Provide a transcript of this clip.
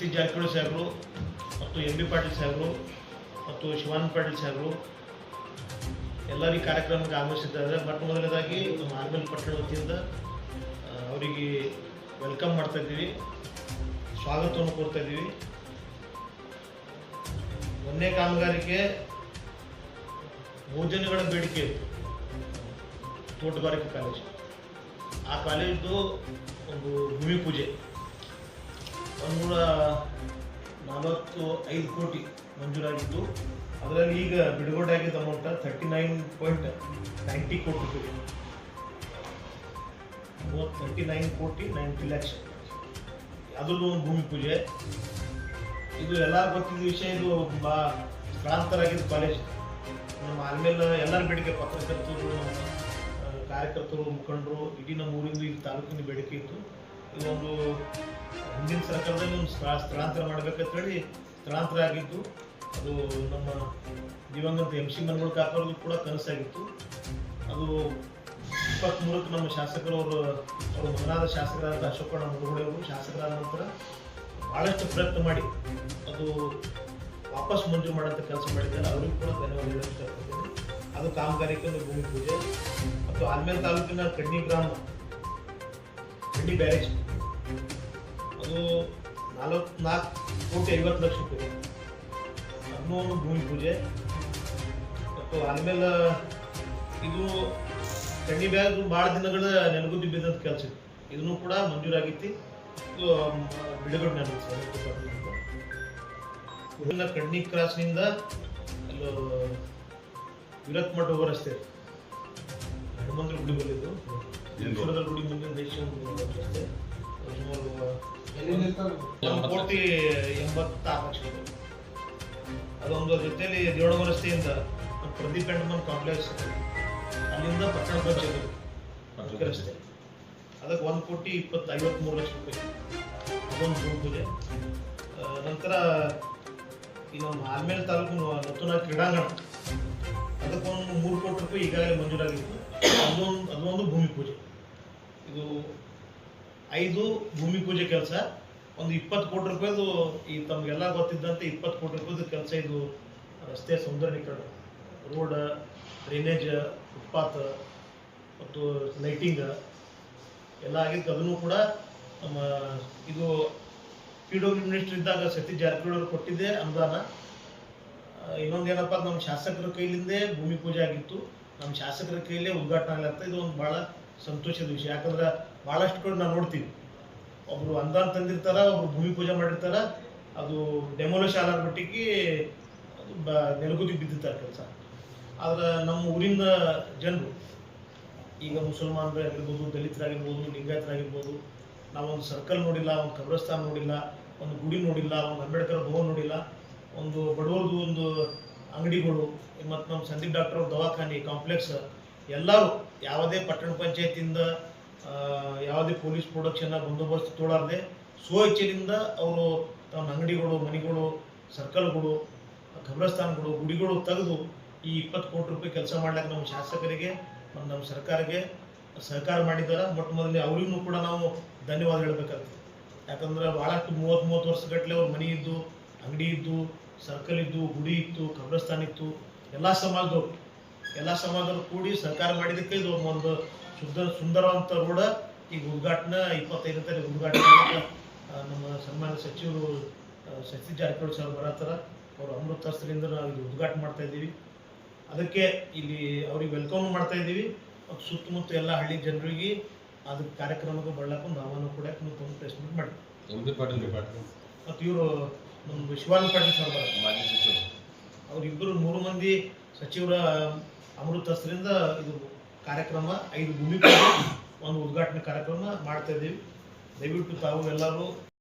ಸತೀಶ್ ಜಾರಕಿಹೊಳಿ ಸಾಹೇಬರು ಮತ್ತು M B Patil ಸಾಹೇಬರು ಮತ್ತು ಶಿವಾನಂದ ಪಾಟೀಲ್ ಸಾಹೇಬರು ಎಲ್ಲರೂ ಈ ಕಾರ್ಯಕ್ರಮಕ್ಕೆ ಆಗಮಿಸಿದ್ದಾರೆ. ಮೊಟ್ಟ ಮೊದಲನೇದಾಗಿ ನಮ್ಮ ಆರ್ಮೇಲ್ ಪಟ್ಟಣ ವತಿಯಿಂದ ಅವರಿಗೆ ವೆಲ್ಕಮ್ ಮಾಡ್ತಾ ಇದ್ದೀವಿ, ಸ್ವಾಗತವನ್ನು ಕೋರ್ತಾ ಇದ್ದೀವಿ. ಒಂದನೇ ಕಾಮಗಾರಿಕೆ ಬಹುಜನಗಳ ಬೇಡಿಕೆ ಇತ್ತು, ತೋಟಗಾರಿಕೆ ಕಾಲೇಜು. ಆ ಕಾಲೇಜು ಒಂದು ಭೂಮಿ ಪೂಜೆ 145 ಕೋಟಿ ಮಂಜೂರಾಗಿದ್ದು, ಅದರಲ್ಲಿ ಈಗ ಬಿಡುಗಡೆ ಆಗಿದ್ದ ಅಮೌಂಟ್ 39.90 ಕೋಟಿ ರೂಪಾಯಿ, 39 ಕೋಟಿ 90 ಲಕ್ಷ. ಅದರಲ್ಲೂ ಭೂಮಿ ಪೂಜೆ. ಇದು ಎಲ್ಲ ಗೊತ್ತಿದ್ದ ವಿಷಯ. ಇದು ಸ್ಥಳಾಂತರ ಆಗಿದ್ದು ಕಾಲೇಜ್. ನಮ್ಮ ಆದ್ಮೇಲೆ ಎಲ್ಲರ ಬೇಡಿಕೆ, ಪತ್ರಕರ್ತರು, ಕಾರ್ಯಕರ್ತರು, ಮುಖಂಡರು, ಇಡೀ ನಮ್ಮ ಊರಿಂದ ಈ ತಾಲೂಕಿನ ಬೇಡಿಕೆ ಇತ್ತು. ಇದೊಂದು ಹಿಂದಿನ ಸರ್ಕಾರದಲ್ಲಿ ಒಂದು ಸ್ಥಳಾಂತರ ಮಾಡಬೇಕಂತ ಹೇಳಿ ಸ್ಥಳಾಂತರ ಆಗಿದ್ದು. ಅದು ನಮ್ಮ ದಿವಂಗತ MC ಮನಗೋಳ ಕಾಕೋರ್ದು ಕೂಡ ಕನಸಾಗಿತ್ತು. ಅದು 23ಕ್ಕೆ ನಮ್ಮ ಶಾಸಕರು ಅವ್ರ ಮಗನಾದ ಶಾಸಕರಾದ ಅಶೋಕಣ್ಣ ಮುದುಗೋಳಿ ಅವರು ಶಾಸಕರಾದ ನಂತರ ಭಾಳಷ್ಟು ಪ್ರಯತ್ನ ಮಾಡಿ ಅದು ವಾಪಸ್ ಮಂಜೂರು ಮಾಡೋಂಥ ಕೆಲಸ ಮಾಡಿದ್ದಾರೆ. ಅವರಿಗೂ ಕೂಡ ಧನ್ಯವಾದ ಹೇಳಕ್ಕೆ ಇಷ್ಟಪಡ್ತೀನಿ. ಅದು ಕಾಮಗಾರಿಕೆ ಒಂದು ಭೂಮಿ ಪೂಜೆ. ಮತ್ತು ಆಲ್ಮೇಲ್ ತಾಲೂಕಿನ ಕಡ್ನಿ ಗ್ರಾಮ, ಕಡ್ನಿ ಬ್ಯಾರೇಜ್, ಅದು 44.50 ಲಕ್ಷ ರೂಪಾಯಿ, ಅದನ್ನೂ ಒಂದು ಭೂಮಿ ಪೂಜೆ. ಮತ್ತು ಆಲ್ಮೇಲೆ ಇದು ಕಡ್ನಿ ಬ್ಯಾರೇಜ್ ಭಾಳ ದಿನಗಳ ನೆನಗುದ್ದಿ ಬಿದ್ದಂಥ ಕೆಲಸ ಇತ್ತು. ಇದನ್ನು ಕೂಡ ಮಂಜೂರಾಗಿತ್ತು. ಇದು ಬಿಡುಗಡೆ ನಡೆಯುತ್ತೆ. ಕಡ್ನಿ ಕ್ರಾಸ್ನಿಂದ ಅಲ್ಲೂ ವಿರತ್ ಮಠ ಹೋಗೋ ರಸ್ತೆ, ಹನುಮಂತರ ಗುಡಿ ಬಂದಿದ್ದು, ಈಶ್ವರದಲ್ಲಿ ಗುಡಿ ಮುಂದಿನ ರಸ್ತೆ 1,80,00,000 ರೂಪಾಯಿ. ಅದೊಂದು ಜೊತೆಯಲ್ಲಿ ದೇವಳಗ ರಸ್ತೆಯಿಂದ ಪ್ರದೀಪ್ ಎಂಡಮನ್ ಕಾಂಪ್ಲೆಕ್ಸ್, ಅಲ್ಲಿಂದ ಪಟ್ಟಣ ಪಂಚಾಯತ್ ರಸ್ತೆ, ಅದಕ್ಕೆ 1,53,00,000 ರೂಪಾಯಿ. ಅದೊಂದು ಭೂಮಿ ಪೂಜೆ. ನಂತರ ಈ ನಮ್ಮ ಆಲ್ಮೇಲ್ ತಾಲೂಕು ನೂತನ ಕ್ರೀಡಾಂಗಣ, ಅದಕ್ಕೊಂದು 3 ಕೋಟಿ ರೂಪಾಯಿ ಈಗಾಗಲೇ ಮಂಜೂರಾಗಿತ್ತು. ಅದೊಂದು ಭೂಮಿ ಪೂಜೆ. ಇದು 5 ಭೂಮಿ ಪೂಜೆ ಕೆಲಸ. ಒಂದು 20 ಕೋಟಿ ರೂಪಾಯಿದು ಈ ತಮಗೆಲ್ಲ ಗೊತ್ತಿದ್ದಂತೆ 20 ಕೋಟಿ ರೂಪಾಯಿದು ಕೆಲಸ. ಇದು ರಸ್ತೆ ಸೌಂದರ್ಯೀಕರಣ, ರೋಡ್, ಡ್ರೈನೇಜ್, ಫುಟ್ಪಾತ್ ಮತ್ತು ಲೈಟಿಂಗ್ ಎಲ್ಲ ಆಗಿತ್ತು. ಅದನ್ನು ಕೂಡ ನಮ್ಮ ಇದು PW ಮಿನಿಸ್ಟರ್ ಇದ್ದಾಗ ಸತೀಶ್ ಜಾರಕಿಹೊಳಿ ಅವರು ಕೊಟ್ಟಿದ್ದೆ ಅನುದಾನ. ಇನ್ನೊಂದು ಏನಪ್ಪ, ನಮ್ಮ ಶಾಸಕರ ಕೈಲಿಂದೇ ಭೂಮಿ ಪೂಜೆ ಆಗಿತ್ತು, ನಮ್ಮ ಶಾಸಕರ ಕೈಲೇ ಉದ್ಘಾಟನೆ ಆಗ್ಲತ್ತ. ಇದು ಒಂದು ಭಾಳ ಸಂತೋಷದ ವಿಷಯ. ಯಾಕಂದ್ರೆ ಭಾಳಷ್ಟು ಕಡೆ ನಾವು ನೋಡ್ತೀವಿ, ಒಬ್ಬರು ಅನುದಾನ ತಂದಿರ್ತಾರ, ಒಬ್ರು ಭೂಮಿ ಪೂಜೆ ಮಾಡಿರ್ತಾರ, ಅದು ಡೆಮೋಲಿಷ್ ಆಗೋ ಮಟ್ಟಿಗೆ ಅದು ನೆಲಗುದಿಗೆ ಬಿದ್ದಿರ್ತಾರೆ ಕೆಲಸ. ಆದ್ರೆ ನಮ್ಮ ಊರಿನ ಜನರು, ಈಗ ಮುಸಲ್ಮಾನರು ಆಗಿರ್ಬೋದು, ದಲಿತರಾಗಿರ್ಬೋದು, ಲಿಂಗಾಯತರಾಗಿರ್ಬೋದು, ನಾವೊಂದು ಸರ್ಕಲ್ ನೋಡಿಲ್ಲ, ಒಂದು ಕಬ್ರಸ್ತಾನ ನೋಡಿಲ್ಲ, ಒಂದು ಗುಡಿ ನೋಡಿಲ್ಲ, ಒಂದು ಅಂಬೇಡ್ಕರ್ ಭವನ ನೋಡಿಲ್ಲ, ಒಂದು ಬಡವರದು ಒಂದು ಅಂಗಡಿಗಳು, ಮತ್ತು ನಮ್ಮ ಸಂದೀಪ್ ಡಾಕ್ಟರ್ ಅವ್ರ ದವಾಖಾನೆ ಕಾಂಪ್ಲೆಕ್ಸ್, ಎಲ್ಲರೂ ಯಾವುದೇ ಪಟ್ಟಣ ಪಂಚಾಯತಿಯಿಂದ ಯಾವುದೇ ಪೊಲೀಸ್ ಪ್ರೊಡಕ್ಷನ್ ಬಂದೋಬಸ್ತ್ ತೊಗೊಳ್ಳಾರ್ದೆ ಸ್ವಇಚ್ಛೆಯಿಂದ ಅವರು ತಮ್ಮ ಅಂಗಡಿಗಳು, ಮನೆಗಳು, ಸರ್ಕಲ್ಗಳು, ಕಬ್ರಸ್ತಾನಗಳು, ಗುಡಿಗಳು ತೆಗೆದು ಈ 20 ಕೋಟಿ ರೂಪಾಯಿ ಕೆಲಸ ಮಾಡ್ಲಿಕ್ಕೆ ನಮ್ಮ ಶಾಸಕರಿಗೆ ಮತ್ತು ನಮ್ಮ ಸರ್ಕಾರಕ್ಕೆ ಸಹಕಾರ ಮಾಡಿದ್ದಾರೆ. ಮೊಟ್ಟ ಮೊದಲೇ ಅವರಿಗೂ ಕೂಡ ನಾವು ಧನ್ಯವಾದ ಹೇಳಬೇಕಾಗ್ತದೆ. ಯಾಕಂದ್ರೆ ಭಾಳಷ್ಟು 30 ವರ್ಷಗಟ್ಟಲೆ ಅವ್ರ ಮನೆ ಇದ್ದು, ಅಂಗಡಿ ಇದ್ದು, ಸರ್ಕಲ್ ಇದ್ದು, ಗುಡಿ ಇತ್ತು, ಕಬ್ರಸ್ತಾನ ಇತ್ತು. ಎಲ್ಲ ಸಮಾಜದವರು ಕೂಡಿ ಸಹಕಾರ ಮಾಡಿದ್ದಕ್ಕೆ ಇದು ಒಂದು ಸುಂದರವಂತ ರೋಡ ಈಗ ಉದ್ಘಾಟನೆ 25ನೇ ತಾರೀಕು ಉದ್ಘಾಟನೆ ನಮ್ಮ ಸನ್ಮಾನ್ಯ ಸಚಿವರು ಸತೀಶ್ ಜಾರಕಿಹೊಳಿ ಸರ್ ಬರತ್ತಾರ. ಅವರು ಅಮೃತ ಹಸ್ತದಿಂದ ನಾವು ಇದು ಉದ್ಘಾಟನೆ ಮಾಡ್ತಾ ಇದ್ದೀವಿ. ಅದಕ್ಕೆ ಇಲ್ಲಿ ಅವ್ರಿಗೆ ವೆಲ್ಕಮ್ ಮಾಡ್ತಾ ಇದ್ದೀವಿ. ಮತ್ತು ಸುತ್ತಮುತ್ತ ಎಲ್ಲ ಹಳ್ಳಿ ಜನರಿಗೆ ಅದಕ್ಕೆ ಕಾರ್ಯಕ್ರಮಕ್ಕೆ ಬರ್ಲಾಕೊಂಡು ಆಹ್ವಾನ ಕೂಡ ತುಂಬ ಪ್ಲೇಸ್ಮೆಂಟ್ ಮಾಡಿ. ಮತ್ತು ಇವರು ನಮ್ಮ ಶಿವಾನಂದ ಪಾಟೀಲ್ ಸರ್ ಮಾಜಿ ಸಚಿವರು, ಅವರಿಬ್ಬರು 3 ಮಂದಿ ಸಚಿವರ ಅಮೃತ ಹಸ್ತದಿಂದ ಇದು ಕಾರ್ಯಕ್ರಮ 5 ಭೂಮಿ ಪೂಜೆ, ಒಂದು ಉದ್ಘಾಟನೆ ಕಾರ್ಯಕ್ರಮ ಮಾಡ್ತಾ ಇದ್ದೀವಿ. ದಯವಿಟ್ಟು ತಾವು ಎಲ್ಲರೂ